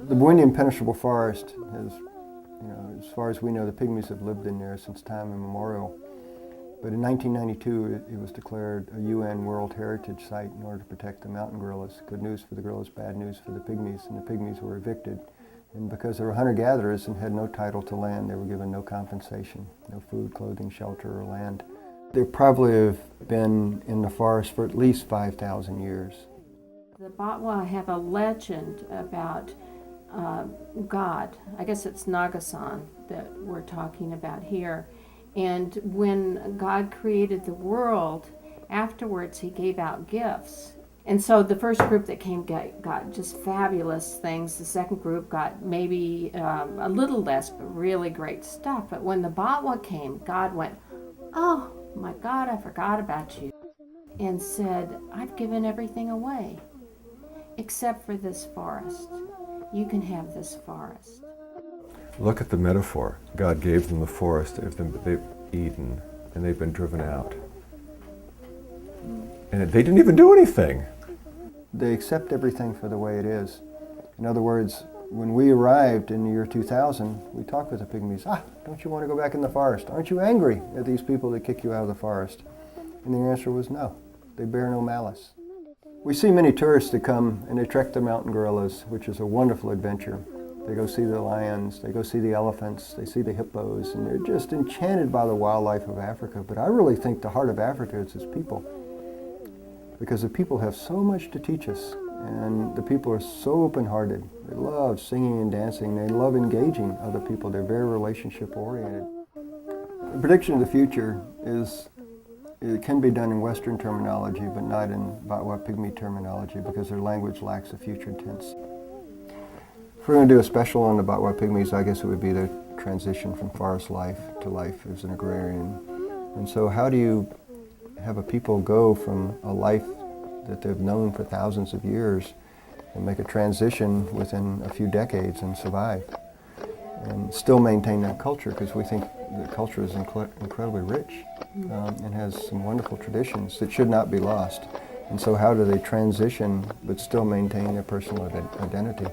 The Buendia impenetrable forest has, as far as we know, the Pygmies have lived in there since time immemorial. But in 1992, it was declared a UN World Heritage Site in order to protect the mountain gorillas. Good news for the gorillas, bad news for the Pygmies, and the Pygmies were evicted. And because they were hunter-gatherers and had no title to land, they were given no compensation, no food, clothing, shelter, or land. They probably have been in the forest for at least 5,000 years. The Batwa have a legend about God. I guess it's Nagasan that we're talking about here. And when God created the world, afterwards he gave out gifts. And so the first group that came got just fabulous things. The second group got maybe a little less, but really great stuff. But when the Batwa came, God went, "Oh my God, I forgot about you," and said, "I've given everything away, except for this forest. You can have this forest." Look at the metaphor. God gave them the forest they've eaten, and they've been driven out. And they didn't even do anything. They accept everything for the way it is. In other words, when we arrived in the year 2000, we talked with the Pygmies. Don't you want to go back in the forest? Aren't you angry at these people that kick you out of the forest? And the answer was no. They bear no malice. We see many tourists that come and they trek the mountain gorillas, which is a wonderful adventure. They go see the lions, they go see the elephants, they see the hippos, and they're just enchanted by the wildlife of Africa. But I really think the heart of Africa is its people, because the people have so much to teach us, and the people are so open-hearted. They love singing and dancing, they love engaging other people, they're very relationship-oriented. The prediction of the future it can be done in Western terminology, but not in Batwa Pygmy terminology, because their language lacks a future tense. If we're going to do a special on the Batwa Pygmies, I guess it would be the transition from forest life to life as an agrarian. And so how do you have a people go from a life that they've known for thousands of years and make a transition within a few decades and survive and still maintain that culture, because we think the culture is incredibly rich and has some wonderful traditions that should not be lost. And so how do they transition but still maintain their personal identity?